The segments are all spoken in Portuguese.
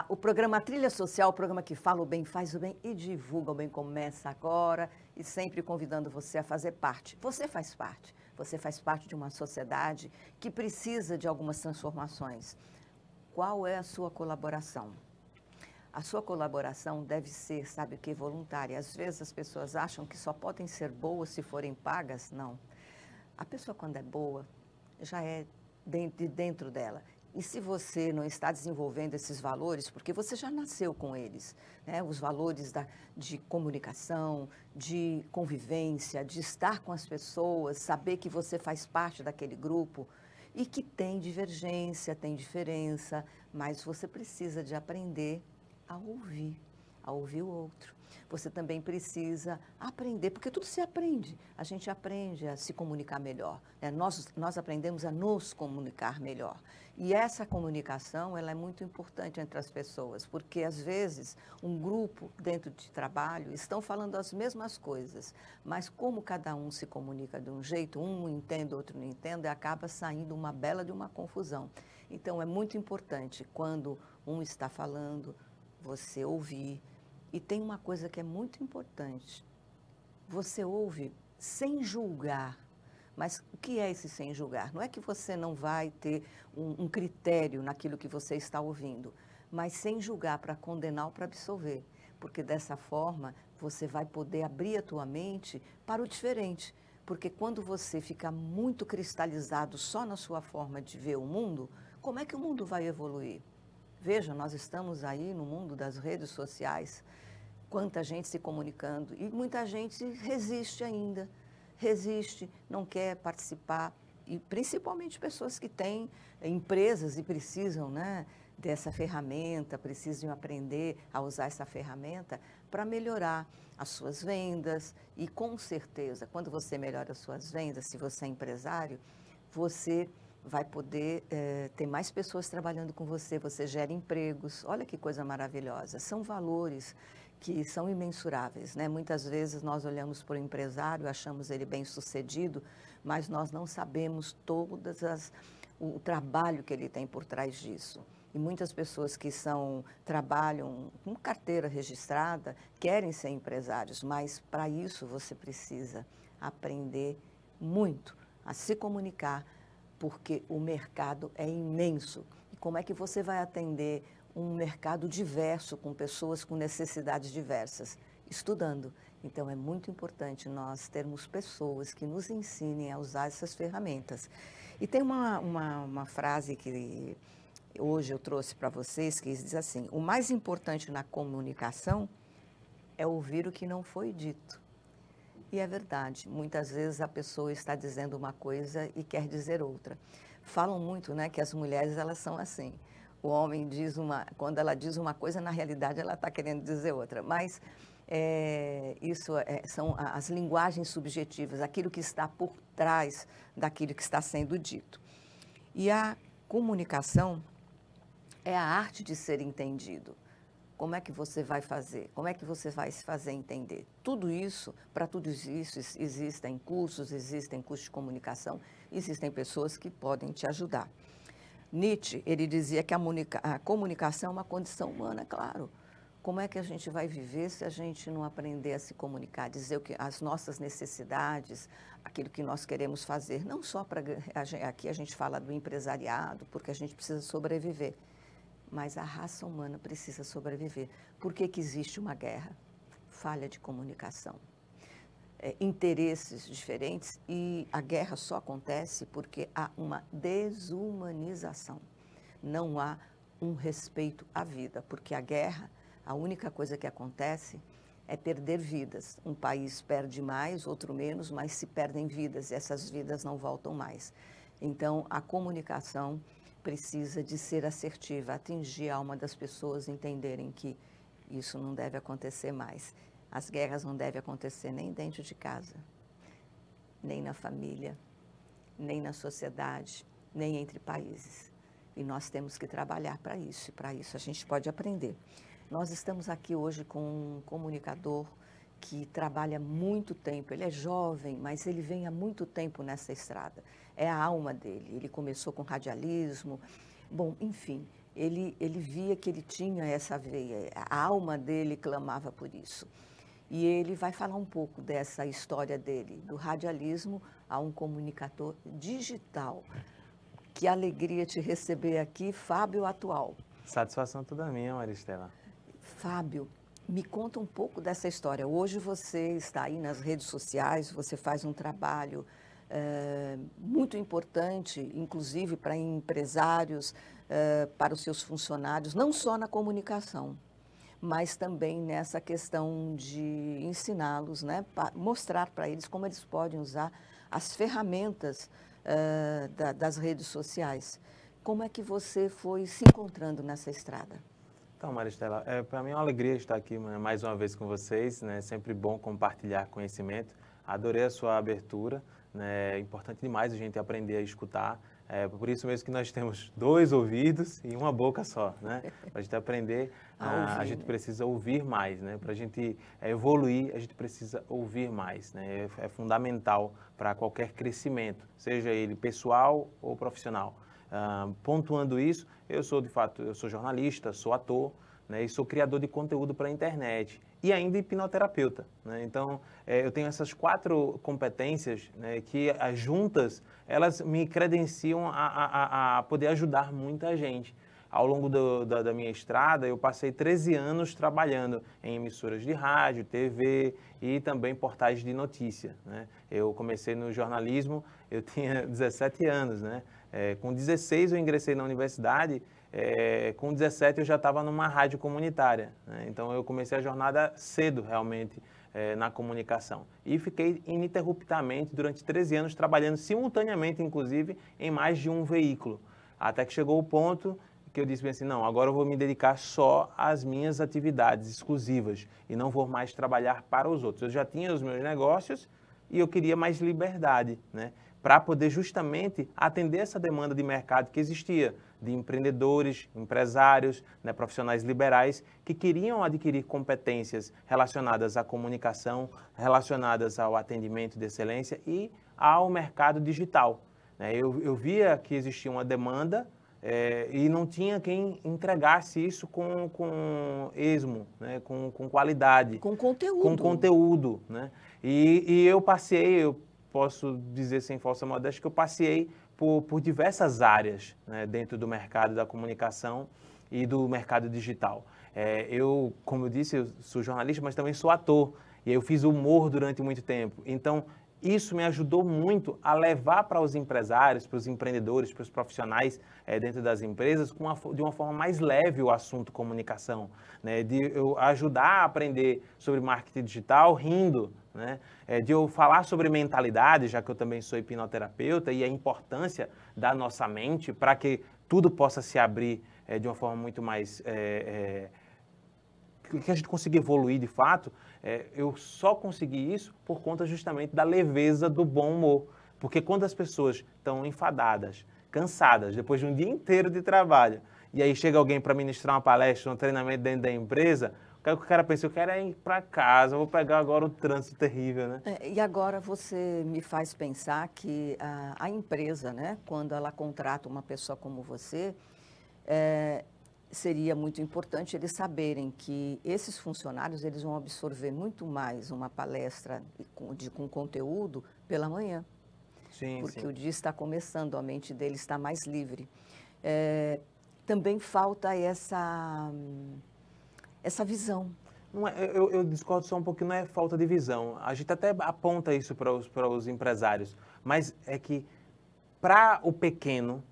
O programa Trilha Social, o programa que fala o bem, faz o bem e divulga o bem, começa agora e sempre convidando você a fazer parte. Você faz parte de uma sociedade que precisa de algumas transformações. Qual é a sua colaboração? A sua colaboração deve ser, sabe o que, voluntária. Às vezes as pessoas acham que só podem ser boas se forem pagas. Não. A pessoa, quando é boa, já é dentro dela. E se você não está desenvolvendo esses valores, porque você já nasceu com eles, né? Os valores de comunicação, de convivência, de estar com as pessoas, saber que você faz parte daquele grupo e que tem divergência, tem diferença, mas você precisa de aprender a ouvir o outro. Você também precisa aprender, porque tudo se aprende. A gente aprende a se comunicar melhor, né? Nós aprendemos a nos comunicar melhor. E essa comunicação, ela é muito importante entre as pessoas, porque às vezes um grupo dentro de trabalho estão falando as mesmas coisas, mas como cada um se comunica de um jeito, um entende, outro não entende, acaba saindo uma bela de uma confusão. Então é muito importante quando um está falando, você ouvir. E tem uma coisa que é muito importante. Você ouve sem julgar. Mas o que é esse sem julgar? Não é que você não vai ter um critério naquilo que você está ouvindo, mas sem julgar para condenar ou para absolver. Porque dessa forma você vai poder abrir a tua mente para o diferente. Porque quando você fica muito cristalizado só na sua forma de ver o mundo, como é que o mundo vai evoluir? Veja, nós estamos aí no mundo das redes sociais, quanta gente se comunicando e muita gente resiste ainda, resiste, não quer participar, e principalmente pessoas que têm empresas e precisam, né, dessa ferramenta, precisam aprender a usar essa ferramenta para melhorar as suas vendas e com certeza, quando você melhora as suas vendas, se você é empresário, você vai poder ter mais pessoas trabalhando com você, você gera empregos. Olha que coisa maravilhosa. São valores que são imensuráveis, né? Muitas vezes nós olhamos para o empresário, achamos ele bem-sucedido, mas nós não sabemos o trabalho que ele tem por trás disso. E muitas pessoas que trabalham com carteira registrada querem ser empresários, mas para isso você precisa aprender muito a se comunicar, porque o mercado é imenso. E como é que você vai atender um mercado diverso, com pessoas com necessidades diversas? Estudando. Então, é muito importante nós termos pessoas que nos ensinem a usar essas ferramentas. E tem uma frase que hoje eu trouxe para vocês, que diz assim: o mais importante na comunicação é ouvir o que não foi dito. E é verdade, muitas vezes a pessoa está dizendo uma coisa e quer dizer outra. Falam muito, né, que as mulheres, elas são assim. O homem quando ela diz uma coisa, na realidade ela está querendo dizer outra. Mas são as linguagens subjetivas, aquilo que está por trás daquilo que está sendo dito. E a comunicação é a arte de ser entendido. Como é que você vai fazer? Como é que você vai se fazer entender? Para tudo isso, existem cursos de comunicação, existem pessoas que podem te ajudar. Nietzsche, ele dizia que a comunicação é uma condição humana, claro. Como é que a gente vai viver se a gente não aprender a se comunicar, dizer as nossas necessidades, aquilo que nós queremos fazer? Não só aqui a gente fala do empresariado, porque a gente precisa sobreviver. Mas a raça humana precisa sobreviver. Por que existe uma guerra? Falha de comunicação. Interesses diferentes, e a guerra só acontece porque há uma desumanização. Não há um respeito à vida, porque a guerra, a única coisa que acontece é perder vidas. Um país perde mais, outro menos, mas se perdem vidas, e essas vidas não voltam mais. Então, a comunicação precisa de ser assertiva, atingir a alma das pessoas, entenderem que isso não deve acontecer mais. As guerras não devem acontecer nem dentro de casa, nem na família, nem na sociedade, nem entre países. E nós temos que trabalhar para isso, e para isso a gente pode aprender. Nós estamos aqui hoje com um comunicador que trabalha muito tempo, ele é jovem, mas ele vem há muito tempo nessa estrada. É a alma dele, ele começou com radialismo, bom, enfim, ele via que ele tinha essa veia, a alma dele clamava por isso. E ele vai falar um pouco dessa história dele, do radialismo a um comunicador digital. Que alegria te receber aqui, Fábio Atual. Satisfação toda minha, Maristela. Fábio, me conta um pouco dessa história. Hoje você está aí nas redes sociais, você faz um trabalho muito importante, inclusive para empresários, para os seus funcionários, não só na comunicação, mas também nessa questão de ensiná-los, né, mostrar para eles como eles podem usar as ferramentas das redes sociais. Como é que você foi se encontrando nessa estrada? Então, Maristela, para mim é uma alegria estar aqui mais uma vez com vocês, né? Sempre bom compartilhar conhecimento. Adorei a sua abertura, né? É importante demais a gente aprender a escutar. Por isso mesmo que nós temos 2 ouvidos e uma boca só, né? Para a gente aprender, a gente precisa ouvir mais, né? Para a gente evoluir, a gente precisa ouvir mais, né? É fundamental para qualquer crescimento, seja ele pessoal ou profissional. Pontuando isso, eu sou jornalista, sou ator, né, e sou criador de conteúdo para a internet e ainda hipnoterapeuta, né? Então, eu tenho essas 4 competências, né, que juntas, elas me credenciam a poder ajudar muita gente. Ao longo da minha estrada, eu passei 13 anos trabalhando em emissoras de rádio, TV e também portais de notícia, né? Eu comecei no jornalismo, eu tinha 17 anos, né? Com 16 eu ingressei na universidade, com 17 eu já estava numa rádio comunitária, né? Então eu comecei a jornada cedo realmente na comunicação e fiquei ininterruptamente durante 13 anos trabalhando simultaneamente, inclusive, em mais de um veículo, até que chegou o ponto que eu disse bem assim, não, agora eu vou me dedicar só às minhas atividades exclusivas e não vou mais trabalhar para os outros. Eu já tinha os meus negócios e eu queria mais liberdade, né? Para poder justamente atender essa demanda de mercado que existia, de empreendedores, empresários, né, profissionais liberais que queriam adquirir competências relacionadas à comunicação, relacionadas ao atendimento de excelência e ao mercado digital, né? Eu via que existia uma demanda e não tinha quem entregasse isso com esmo, né, com qualidade. Com conteúdo. Com conteúdo, né? E eu posso dizer sem falsa modéstia que eu passei por diversas áreas, né, dentro do mercado da comunicação e do mercado digital. Como eu disse, eu sou jornalista, mas também sou ator. E eu fiz humor durante muito tempo. Então, isso me ajudou muito a levar para os empresários, para os empreendedores, para os profissionais dentro das empresas, de uma forma mais leve o assunto comunicação, né? De eu ajudar a aprender sobre marketing digital rindo, né? De eu falar sobre mentalidade, já que eu também sou hipnoterapeuta, e a importância da nossa mente para que tudo possa se abrir de uma forma muito mais... que a gente consiga evoluir de fato. Eu só consegui isso por conta justamente da leveza do bom humor. Porque quando as pessoas estão enfadadas, cansadas, depois de um dia inteiro de trabalho, e aí chega alguém para ministrar uma palestra, um treinamento dentro da empresa, o cara pensa, eu quero ir para casa, vou pegar agora o trânsito terrível, né? E agora você me faz pensar que a empresa, né, quando ela contrata uma pessoa como você, seria muito importante eles saberem que esses funcionários eles vão absorver muito mais uma palestra com conteúdo pela manhã. Sim, porque sim. o dia está começando, a mente dele está mais livre. Também falta essa visão. Não eu discordo só um pouquinho, não é falta de visão. A gente até aponta isso para os empresários, mas é que para o pequeno,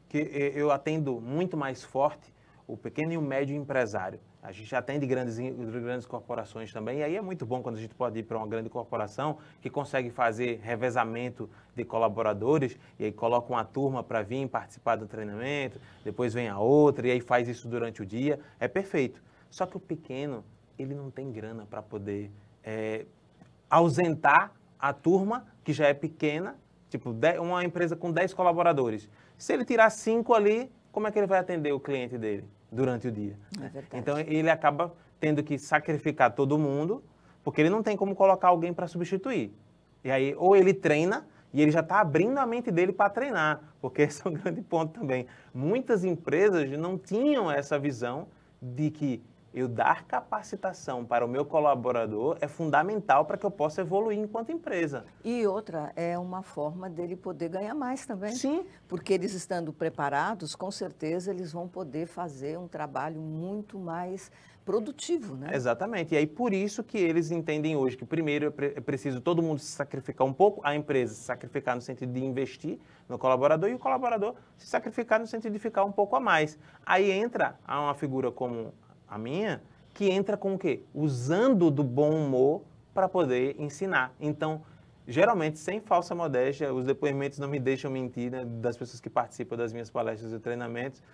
que eu atendo muito mais forte, o pequeno e o médio empresário. A gente atende grandes corporações também, e aí é muito bom quando a gente pode ir para uma grande corporação que consegue fazer revezamento de colaboradores, e aí coloca uma turma para vir participar do treinamento, depois vem a outra, e aí faz isso durante o dia. É perfeito. Só que o pequeno, ele não tem grana para poder ausentar a turma, que já é pequena, tipo uma empresa com 10 colaboradores. Se ele tirar 5 ali, como é que ele vai atender o cliente dele durante o dia? Então, ele acaba tendo que sacrificar todo mundo, porque ele não tem como colocar alguém para substituir. E aí, ou ele treina, E ele já está abrindo a mente dele para treinar, porque esse é um grande ponto também. Muitas empresas não tinham essa visão de que eu dar capacitação para o meu colaborador é fundamental para que eu possa evoluir enquanto empresa. E outra, é uma forma dele poder ganhar mais também. Sim. Porque eles estando preparados, com certeza eles vão poder fazer um trabalho muito mais produtivo, né? Exatamente. E aí por isso que eles entendem hoje que primeiro é preciso todo mundo se sacrificar um pouco, a empresa se sacrificar no sentido de investir no colaborador e o colaborador se sacrificar no sentido de ficar um pouco a mais. Aí entra uma figura como a minha, que entra com o quê? Usando do bom humor para poder ensinar. Então, geralmente, sem falsa modéstia, os depoimentos não me deixam mentir, né, das pessoas que participam das minhas palestras e treinamentos,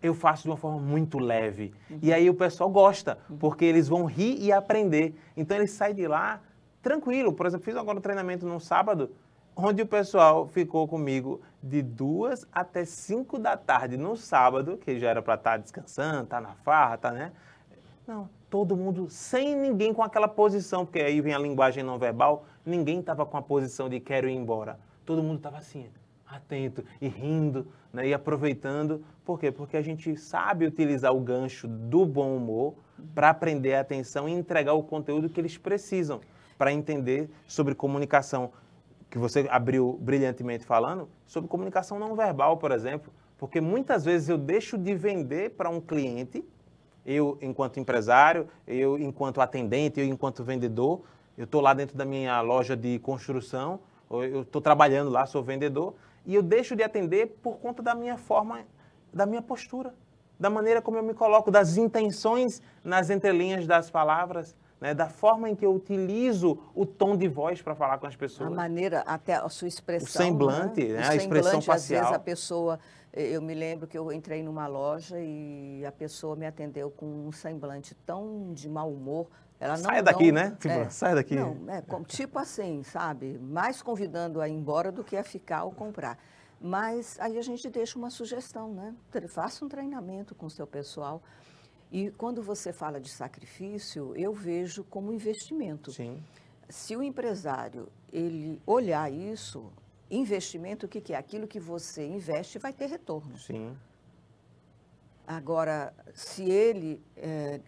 eu faço de uma forma muito leve. E aí o pessoal gosta, porque eles vão rir e aprender. Então, eles saem de lá tranquilo. Por exemplo, fiz agora um treinamento num sábado, onde o pessoal ficou comigo de 2 até 5 da tarde no sábado, que já era para estar descansando, estar na farra, tá, né? Não, todo mundo, sem ninguém com aquela posição, porque aí vem a linguagem não verbal, ninguém estava com a posição de quero ir embora. Todo mundo estava assim, atento e rindo, né, e aproveitando. Por quê? Porque a gente sabe utilizar o gancho do bom humor para aprender a atenção e entregar o conteúdo que eles precisam para entender sobre comunicação, que você abriu brilhantemente falando, sobre comunicação não verbal, por exemplo, porque muitas vezes eu deixo de vender para um cliente, eu enquanto empresário, eu enquanto atendente, eu enquanto vendedor, eu estou lá dentro da minha loja de construção, eu estou trabalhando lá, sou vendedor, e eu deixo de atender por conta da minha forma, da minha postura, da maneira como eu me coloco, das intenções nas entrelinhas das palavras, né, da forma em que eu utilizo o tom de voz para falar com as pessoas. A maneira, até a sua expressão. O semblante, né? A expressão facial. Às vezes a pessoa, eu me lembro que eu entrei numa loja e a pessoa me atendeu com um semblante tão de mau humor. Ela não, sai daqui, né? Tipo, sai daqui. Não, tipo assim, sabe? Mais convidando a ir embora do que a ficar ou comprar. Mas aí a gente deixa uma sugestão, né? Faça um treinamento com o seu pessoal. E quando você fala de sacrifício, eu vejo como investimento. Sim. Se o empresário ele olhar isso, investimento, o que é? Aquilo que você investe vai ter retorno. Sim. Agora, se ele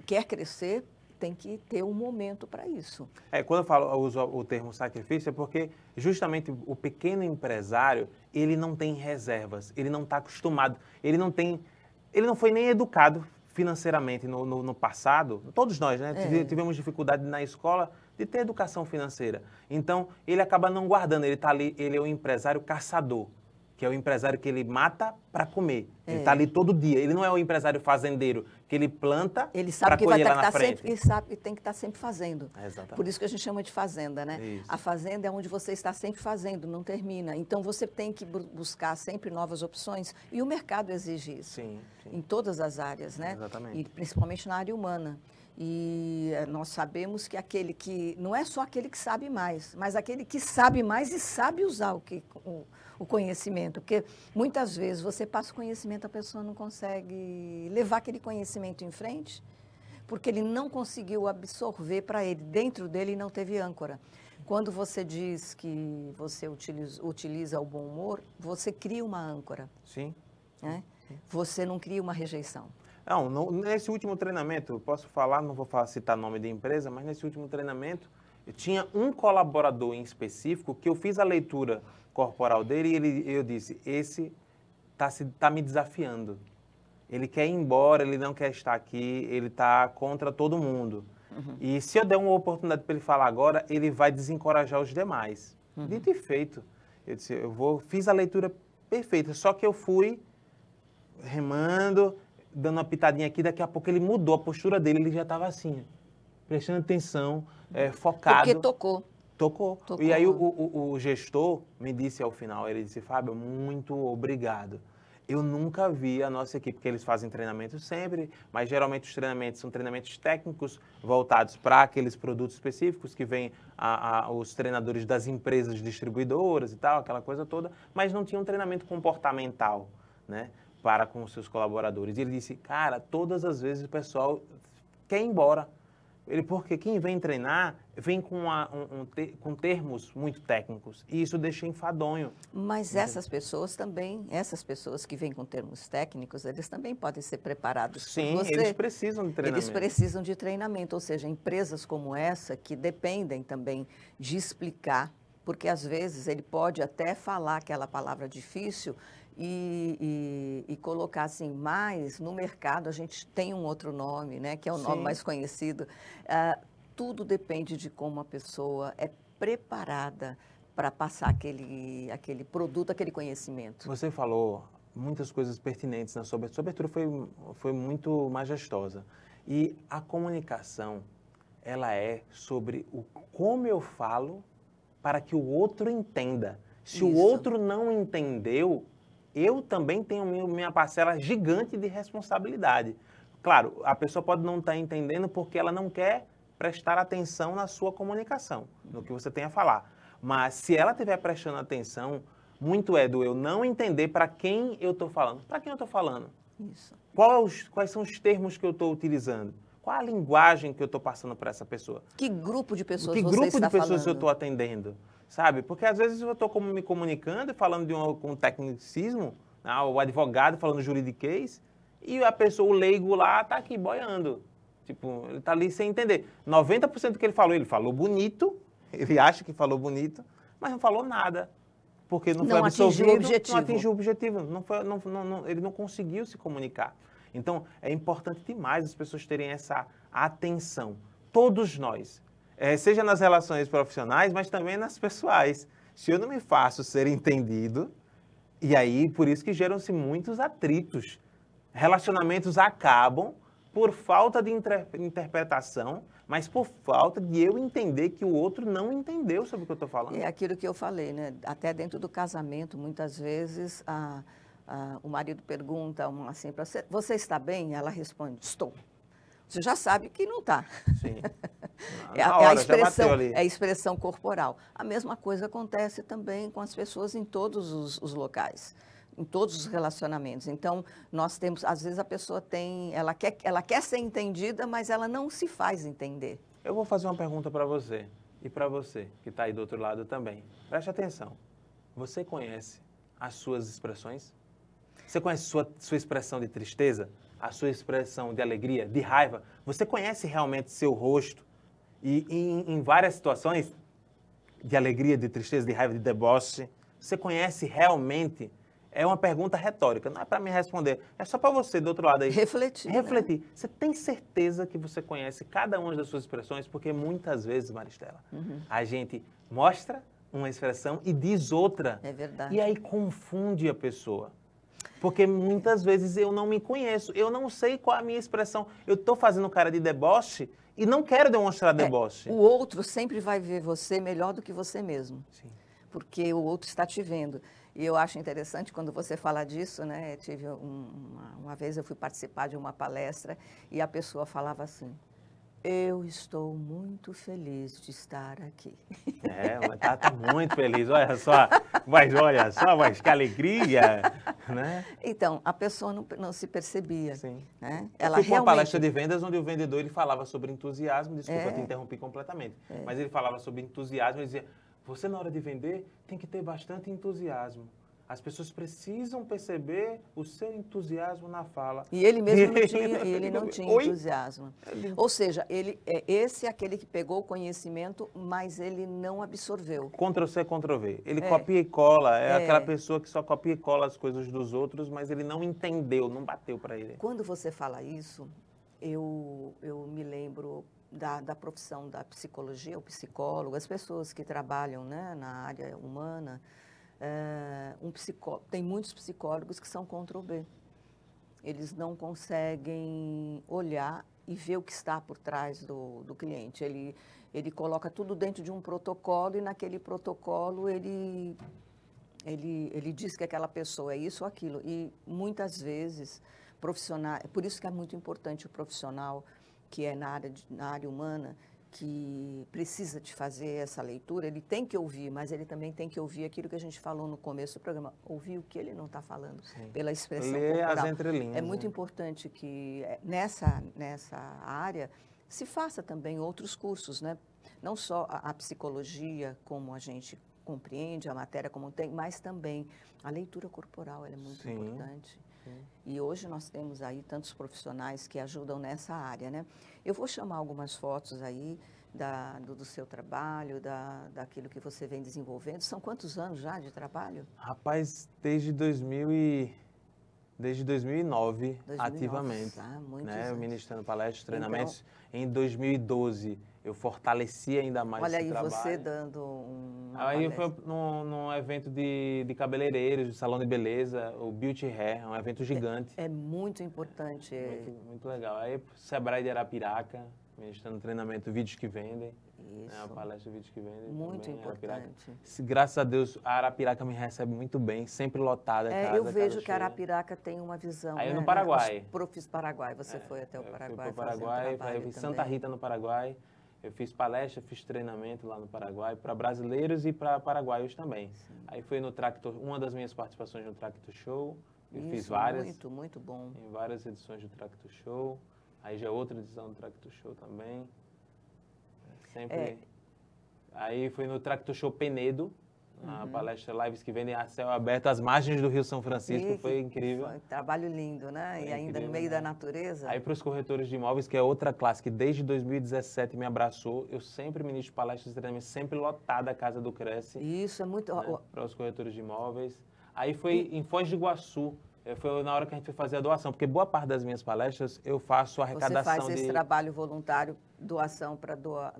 quer crescer, tem que ter um momento para isso. Quando eu uso o termo sacrifício, é porque justamente o pequeno empresário, ele não tem reservas, ele não está acostumado, ele não foi nem educado financeiramente no passado. Todos nós, né? Tivemos dificuldade na escola de ter educação financeira. Então, ele acaba não guardando, ele está ali, ele é o empresário caçador, que é o empresário que ele mata para comer. Ele está ali todo dia. Ele não é o empresário fazendeiro, que ele planta para colher lá na frente. Ele sabe que tem que estar sempre fazendo. Exatamente. Por isso que a gente chama de fazenda, né? Isso. A fazenda é onde você está sempre fazendo, não termina. Então, você tem que buscar sempre novas opções e o mercado exige isso. Sim. Em todas as áreas, né? Exatamente. E principalmente na área humana. E nós sabemos que aquele que... Não é só aquele que sabe mais, mas aquele que sabe mais e sabe usar o conhecimento, porque muitas vezes você passa o conhecimento, a pessoa não consegue levar aquele conhecimento em frente, porque ele não conseguiu absorver para ele, dentro dele não teve âncora. Quando você diz que você utiliza o bom humor, você cria uma âncora. Sim. Né? Você não cria uma rejeição. Não, nesse último treinamento, eu posso falar, não vou citar nome de empresa, mas nesse último treinamento, eu tinha um colaborador em específico que eu fiz a leitura corporal dele e eu disse, esse tá me desafiando. Ele quer ir embora, ele não quer estar aqui, ele está contra todo mundo. Uhum. E se eu der uma oportunidade para ele falar agora, ele vai desencorajar os demais. Uhum. Dito e feito. Eu disse, fiz a leitura perfeita, só que eu fui remando, dando uma pitadinha aqui, daqui a pouco ele mudou a postura dele, ele já estava assim, prestando atenção, focado. Porque tocou. E aí o gestor me disse ao final, ele disse, Fábio, muito obrigado. Eu nunca vi a nossa equipe, porque eles fazem treinamento sempre, mas geralmente os treinamentos são treinamentos técnicos voltados para aqueles produtos específicos que vêm os treinadores das empresas distribuidoras e tal, aquela coisa toda, mas não tinha um treinamento comportamental, né, para com os seus colaboradores. E ele disse, cara, todas as vezes o pessoal quer ir embora. Porque quem vem treinar vem com, com termos muito técnicos e isso deixa enfadonho. Mas essas pessoas também, essas pessoas que vêm com termos técnicos, eles também podem ser preparados por Sim, você. eles precisam de treinamento. Eles precisam de treinamento, ou seja, empresas como essa que dependem também de explicar, porque às vezes ele pode até falar aquela palavra difícil e colocar assim, mas no mercado a gente tem um outro nome, né, que é o nome mais conhecido. Tudo depende de como a pessoa é preparada para passar aquele produto, aquele conhecimento. Você falou muitas coisas pertinentes na sua abertura. Sua abertura foi muito majestosa. E a comunicação, ela é sobre o como eu falo para que o outro entenda. Se o outro não entendeu, eu também tenho minha parcela gigante de responsabilidade. Claro, a pessoa pode não estar entendendo porque ela não quer prestar atenção na sua comunicação, no que você tem a falar. Mas se ela estiver prestando atenção, muito é do eu não entender para quem eu estou falando. Para quem eu estou falando? Isso. Quais são os termos que eu estou utilizando? Qual a linguagem que eu estou passando para essa pessoa? Que grupo de pessoas você está falando? Que grupo de pessoas eu estou atendendo? Sabe? Porque às vezes eu estou me comunicando e falando com um tecnicismo, né? O advogado falando juridiquês, e a pessoa, o leigo lá, está aqui boiando. Tipo, ele está ali sem entender. 90% do que ele falou bonito, ele acha que falou bonito, mas não falou nada. Porque não foi absorvido, não atingiu o objetivo. Ele não conseguiu se comunicar. Então, é importante demais as pessoas terem essa atenção. Todos nós, seja nas relações profissionais, mas também nas pessoais. Se eu não me faço ser entendido, e aí por isso que geram-se muitos atritos. Relacionamentos acabam por falta de interpretação, mas por falta de eu entender que o outro não entendeu sobre o que eu estou falando. É aquilo que eu falei, né? Até dentro do casamento, muitas vezes, o marido pergunta assim para você, você está bem? Ela responde, estou. Você já sabe que não está. Sim. É a expressão corporal. A mesma coisa acontece também com as pessoas em todos os locais, em todos os relacionamentos. Então, nós temos, às vezes a pessoa ela quer ser entendida, mas ela não se faz entender. Eu vou fazer uma pergunta para você e para você que está aí do outro lado também. Preste atenção. Você conhece as suas expressões? Você conhece sua expressão de tristeza? A sua expressão de alegria, de raiva? Você conhece realmente seu rosto? E em várias situações de alegria, de tristeza, de raiva, de deboche, você conhece realmente? É uma pergunta retórica, não é para me responder, é só para você do outro lado aí. Refletir. Refletir. Né? Você tem certeza que você conhece cada uma das suas expressões? Porque muitas vezes, Maristela, a gente mostra uma expressão e diz outra. É verdade. E aí confunde a pessoa. Porque muitas vezes eu não me conheço, eu não sei qual é a minha expressão. Eu estou fazendo cara de deboche e não quero demonstrar deboche. O outro sempre vai ver você melhor do que você mesmo. Sim. Porque o outro está te vendo. E eu acho interessante quando você fala disso, né? Tive uma vez eu fui participar de uma palestra e a pessoa falava assim, eu estou muito feliz de estar aqui. Ela está muito feliz, olha só, mas que alegria, né? Então, a pessoa não se percebia. Sim. Né? Ela realmente... uma palestra de vendas onde o vendedor ele falava sobre entusiasmo, desculpa, eu te interrompi completamente, mas ele falava sobre entusiasmo e dizia, você na hora de vender tem que ter bastante entusiasmo. As pessoas precisam perceber o seu entusiasmo na fala. E ele mesmo não tinha entusiasmo. Ou seja, esse é aquele que pegou o conhecimento, mas ele não absorveu. Ctrl-C, Ctrl-V. Ele copia e cola. É aquela pessoa que só copia e cola as coisas dos outros, mas ele não entendeu, não bateu para ele. Quando você fala isso, eu me lembro da profissão da psicologia, o psicólogo, as pessoas que trabalham, né, na área humana. Tem muitos psicólogos que são Ctrl-B. Eles não conseguem olhar e ver o que está por trás do cliente. Ele coloca tudo dentro de um protocolo e naquele protocolo ele diz que aquela pessoa é isso ou aquilo. E muitas vezes, profissionais, por isso que é muito importante o profissional que é na área humana, que precisa de fazer essa leitura, ele tem que ouvir, mas ele também tem que ouvir aquilo que a gente falou no começo do programa, ouvir o que ele não está falando, pela expressão corporal. As entrelinhas. É muito importante que nessa área se faça também outros cursos, né? Não só a psicologia, como a gente compreende a matéria como tem, mas também a leitura corporal, ela é muito importante. Sim. E hoje nós temos aí tantos profissionais que ajudam nessa área, né? Eu vou chamar algumas fotos aí do seu trabalho, daquilo que você vem desenvolvendo. São quantos anos já de trabalho? Rapaz, desde 2009, ativamente. Né? Ministrando palestras, treinamentos. Então, em 2012, eu fortaleci ainda mais esse trabalho. Olha aí, você dando uma Aí foi num evento de cabeleireiros, de salão de beleza, o Beauty Hair, um evento gigante. É muito importante. Muito legal. Aí, Sebrae de Arapiraca, ministrando treinamento Vídeos que Vendem. Isso. A palestra Vídeos que Vendem. Muito também, importante. Graças a Deus, a Arapiraca me recebe muito bem, sempre lotada. Eu vejo que a Arapiraca tem uma visão. Aí no Paraguai. Profis Paraguai, você foi até o Paraguai. Fui para o Paraguai, eu fiz Santa Rita no Paraguai. Eu fiz palestra, fiz treinamento lá no Paraguai para brasileiros e para paraguaios também. Sim. Aí foi no Tractor, uma das minhas participações no Tractor Show. Eu fiz várias. Muito bom. Em várias edições do Tractor Show. Aí já outra edição do Tractor Show também. Sempre. Aí foi no Tractor Show Penedo, a palestra Lives que Vendem a Céu Aberto, às margens do Rio São Francisco. Foi incrível. Foi um trabalho lindo, né? Foi e ainda incrível, no meio da natureza. Aí para os corretores de imóveis, que é outra classe que desde 2017 me abraçou, eu sempre ministro palestras e treinamentos, sempre lotada a Casa do Cresce. Isso é muito... Né? Para os corretores de imóveis. Aí foi em Foz do Iguaçu. Foi na hora que a gente foi fazer a doação, porque boa parte das minhas palestras eu faço arrecadação. Você faz esse trabalho voluntário, doação para doar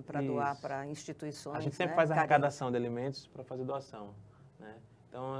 para instituições. A gente sempre faz arrecadação de alimentos para fazer doação. Né? Então,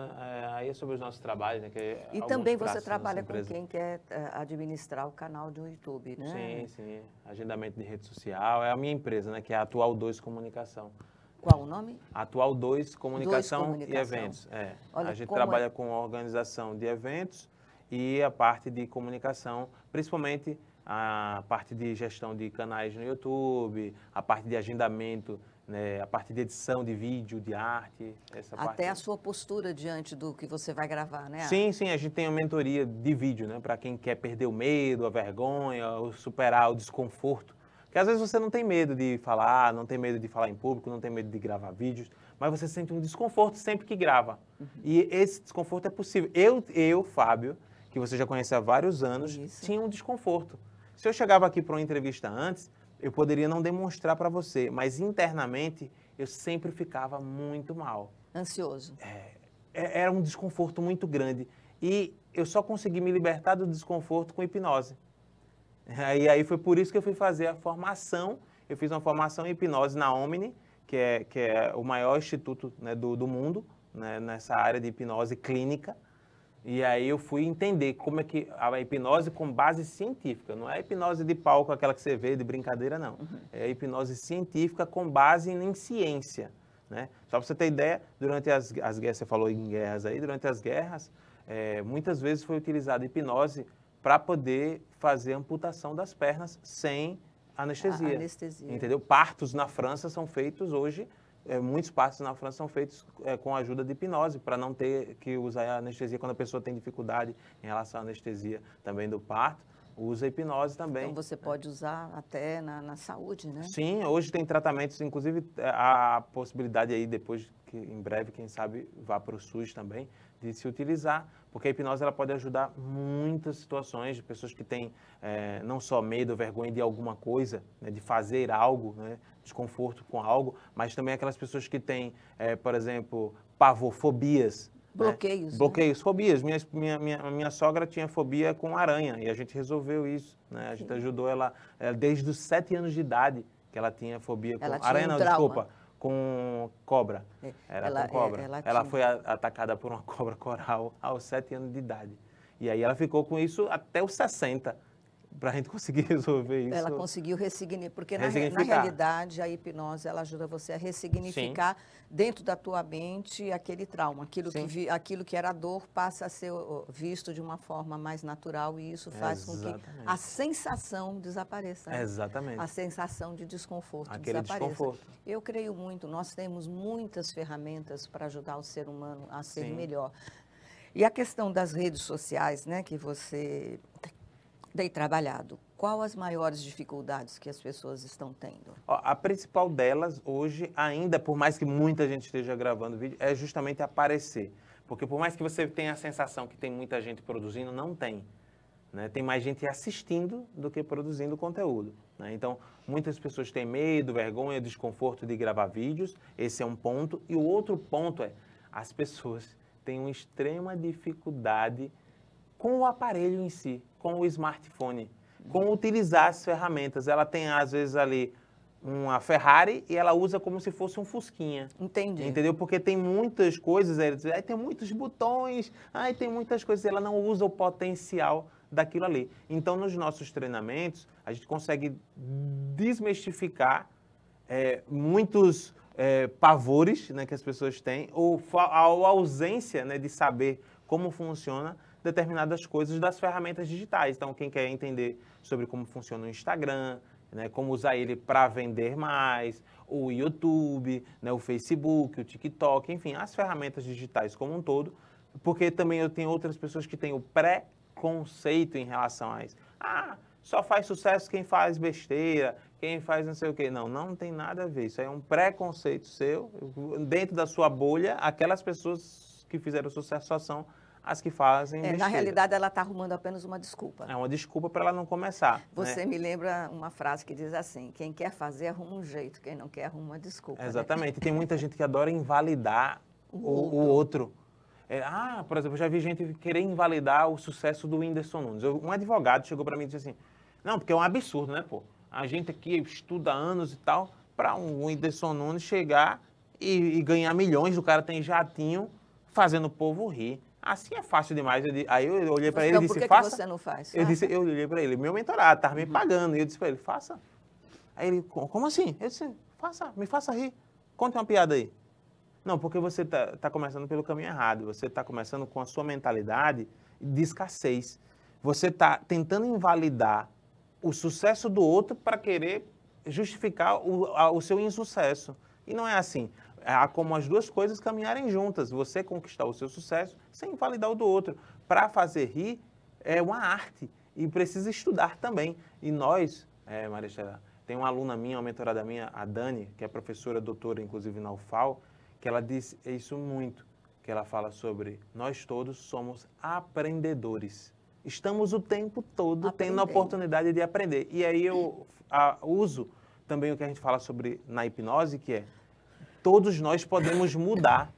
aí é sobre os nossos trabalhos. Né? E também você trabalha com quem quer administrar o canal do YouTube, né? Sim. Agendamento de rede social. É a minha empresa, né? Que é a Atual 2 Comunicação. Qual o nome? Atual 2 Comunicação e Eventos. Olha, a gente trabalha com a organização de eventos e a parte de comunicação, principalmente a parte de gestão de canais no YouTube, a parte de agendamento, né, a parte de edição de vídeo, de arte. Até a sua postura diante do que você vai gravar, né? Sim, a gente tem uma mentoria de vídeo, né, para quem quer perder o medo, a vergonha, superar o desconforto. Porque às vezes você não tem medo de falar, não tem medo de falar em público, não tem medo de gravar vídeos, mas você sente um desconforto sempre que grava. E esse desconforto é possível. Eu, Fábio, que você já conhece há vários anos, tinha um desconforto. Se eu chegava aqui para uma entrevista antes, eu poderia não demonstrar para você, mas internamente eu sempre ficava muito mal. Ansioso. Era um desconforto muito grande. E eu só consegui me libertar do desconforto com hipnose. E aí foi por isso que eu fui fazer a formação. Eu fiz uma formação em hipnose na Omni, que é o maior instituto, né, do mundo, né, nessa área de hipnose clínica. E aí eu fui entender como é que a hipnose com base científica, não é a hipnose de palco, aquela que você vê de brincadeira, não. É a hipnose científica com base em ciência, né? Só para você ter ideia, durante as guerras, você falou em guerras aí, durante as guerras, muitas vezes foi utilizada hipnose para poder fazer amputação das pernas sem anestesia. Entendeu? Partos na França são feitos hoje, muitos partos na França são feitos com a ajuda de hipnose, para não ter que usar a anestesia quando a pessoa tem dificuldade em relação à anestesia também do parto. Usa hipnose também. Então você pode usar até na saúde, né? Sim, hoje tem tratamentos, inclusive a possibilidade aí depois, que em breve, quem sabe, vá para o SUS também, de se utilizar, porque a hipnose ela pode ajudar muitas situações de pessoas que têm não só medo, vergonha de alguma coisa, né, de fazer algo, né, desconforto com algo, mas também aquelas pessoas que têm, por exemplo, pavor, fobias. Bloqueios. Né? Bloqueios, fobias. Minha sogra tinha fobia com aranha e a gente resolveu isso. Né? A gente ajudou ela desde os 7 anos de idade, que ela tinha fobia com aranha, não, desculpa, com cobra. Com cobra. Ela foi atacada por uma cobra coral aos 7 anos de idade. E aí ela ficou com isso até os 60. Para a gente conseguir resolver isso. Ela conseguiu ressignificar, porque na realidade a hipnose ela ajuda você a ressignificar dentro da tua mente aquele trauma, aquilo que era dor passa a ser visto de uma forma mais natural e isso faz com que a sensação desapareça. Né? Exatamente. A sensação de desconforto aquele desapareça. Desconforto. Eu creio muito, nós temos muitas ferramentas para ajudar o ser humano a ser melhor. E a questão das redes sociais, né, que você tem trabalhado. qual as maiores dificuldades que as pessoas estão tendo? Ó, a principal delas hoje, ainda, por mais que muita gente esteja gravando vídeo, é justamente aparecer. Porque por mais que você tenha a sensação que tem muita gente produzindo, não tem. Né? Tem mais gente assistindo do que produzindo conteúdo. Né? Então, muitas pessoas têm medo, vergonha, desconforto de gravar vídeos. Esse é um ponto. E o outro ponto é, as pessoas têm uma extrema dificuldade com o aparelho em si, com o smartphone, com utilizar as ferramentas. Ela tem, às vezes, ali uma Ferrari e ela usa como se fosse um Fusquinha. Entendi. Entendeu? Porque tem muitas coisas, aí tem muitos botões, aí tem muitas coisas, ela não usa o potencial daquilo ali. Então, nos nossos treinamentos, a gente consegue desmistificar muitos pavores, né, que as pessoas têm, ou a ausência, né, de saber como funciona determinadas coisas das ferramentas digitais. Então, quem quer entender sobre como funciona o Instagram, né, como usar ele para vender mais, o YouTube, né, o Facebook, o TikTok, enfim, as ferramentas digitais como um todo, porque também eu tenho outras pessoas que têm o preconceito em relação a isso. Ah, só faz sucesso quem faz besteira, quem faz não sei o quê. Não, não tem nada a ver. Isso é um preconceito seu. Dentro da sua bolha, aquelas pessoas que fizeram sucesso só são as que fazem besteira. Na realidade, ela está arrumando apenas uma desculpa. É uma desculpa para ela não começar. Você né? me lembra uma frase que diz assim, quem quer fazer, arruma um jeito, quem não quer, arruma uma desculpa. Exatamente. Né? Tem muita gente que adora invalidar o outro. Por exemplo, eu já vi gente querer invalidar o sucesso do Whindersson Nunes. Um advogado chegou para mim e disse assim, não, porque é um absurdo, né, pô? A gente aqui estuda anos e tal, para um Whindersson Nunes chegar e ganhar milhões, o cara tem jatinho, fazendo o povo rir. Assim é fácil demais. Aí eu olhei para ele e disse, por que faça. você não faz? Eu olhei para ele, meu mentorado, estava me pagando. E eu disse para ele, faça. Aí ele, como assim? Eu disse, faça, me faça rir. Conte uma piada aí. Não, porque você está começando pelo caminho errado. Você está começando com a sua mentalidade de escassez. Você está tentando invalidar o sucesso do outro para querer justificar o seu insucesso. E não é assim. Há como as duas coisas caminharem juntas. Você conquistar o seu sucesso sem invalidar o do outro. Para fazer rir é uma arte e precisa estudar também. E nós, Maristela, tem uma aluna minha, uma mentorada minha, a Dani, que é professora, doutora, inclusive na UFAL, que ela diz isso muito, que ela fala sobre nós todos somos aprendedores. Estamos o tempo todo tendo a oportunidade de aprender. E aí eu uso também o que a gente fala sobre na hipnose, que é todos nós podemos mudar,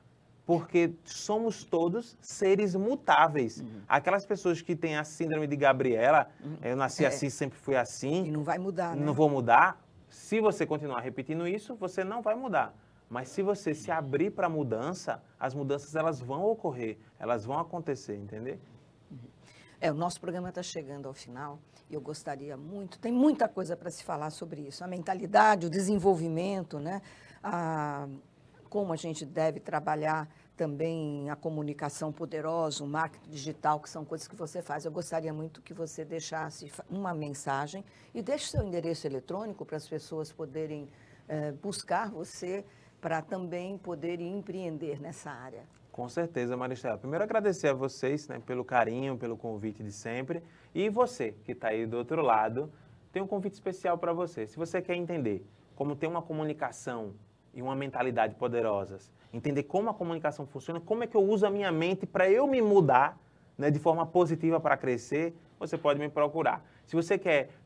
porque somos todos seres mutáveis. Aquelas pessoas que têm a síndrome de Gabriela, eu nasci assim, sempre fui assim. E não vai mudar, né? Não vou mudar. Se você continuar repetindo isso, você não vai mudar. Mas se você se abrir para a mudança, as mudanças elas vão ocorrer, elas vão acontecer, entendeu? O nosso programa está chegando ao final e eu gostaria muito, tem muita coisa para se falar sobre isso, a mentalidade, o desenvolvimento, né? Como a gente deve trabalhar também a comunicação poderosa, o marketing digital, que são coisas que você faz. Eu gostaria muito que você deixasse uma mensagem e deixe seu endereço eletrônico para as pessoas poderem buscar você para também poderem empreender nessa área. Com certeza, Maristela. Primeiro, agradecer a vocês, né, pelo carinho, pelo convite de sempre. E você, que está aí do outro lado, tem um convite especial para você. Se você quer entender como ter uma comunicação e uma mentalidade poderosas, entender como a comunicação funciona, como é que eu uso a minha mente para eu me mudar, né, de forma positiva para crescer, você pode me procurar. Se você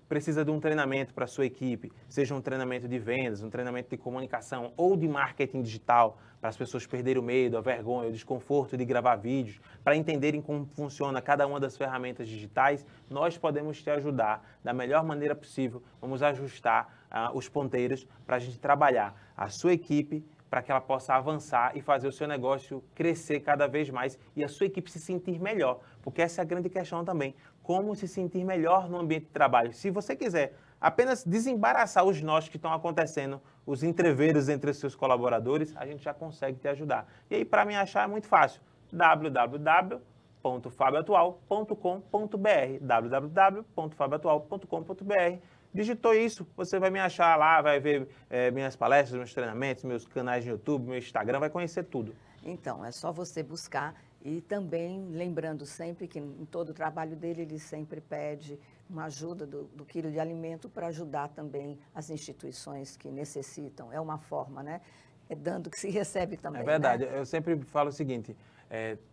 precisa de um treinamento para a sua equipe, seja um treinamento de vendas, um treinamento de comunicação ou de marketing digital, para as pessoas perderem o medo, a vergonha, o desconforto de gravar vídeos, para entenderem como funciona cada uma das ferramentas digitais, nós podemos te ajudar da melhor maneira possível. Vamos ajustar os ponteiros para a gente trabalhar a sua equipe, para que ela possa avançar e fazer o seu negócio crescer cada vez mais e a sua equipe se sentir melhor, porque essa é a grande questão também, como se sentir melhor no ambiente de trabalho. Se você quiser apenas desembaraçar os nós que estão acontecendo, os entreveros entre os seus colaboradores, a gente já consegue te ajudar. E aí, para me achar, é muito fácil, www.fabioatual.com.br www.fabioatual.com.br. Digitou isso, você vai me achar lá, vai ver minhas palestras, meus treinamentos, meus canais no YouTube, meu Instagram, vai conhecer tudo. Então, é só você buscar e também lembrando sempre que em todo o trabalho dele ele sempre pede uma ajuda do quilo de alimento para ajudar também as instituições que necessitam. É uma forma, né? É dando que se recebe também. É verdade. Né? Eu sempre falo o seguinte,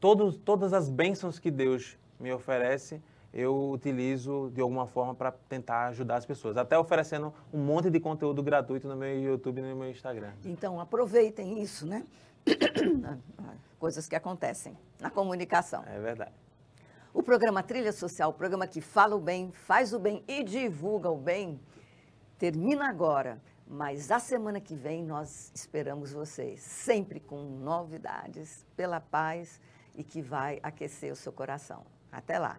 todas as bênçãos que Deus me oferece, eu utilizo de alguma forma para tentar ajudar as pessoas. Até oferecendo um monte de conteúdo gratuito no meu YouTube e no meu Instagram. Então, aproveitem isso, né? Coisas que acontecem na comunicação. É verdade. O programa Trilha Social, o programa que fala o bem, faz o bem e divulga o bem, termina agora. Mas a semana que vem nós esperamos vocês, sempre com novidades, pela paz e que vai aquecer o seu coração. Até lá!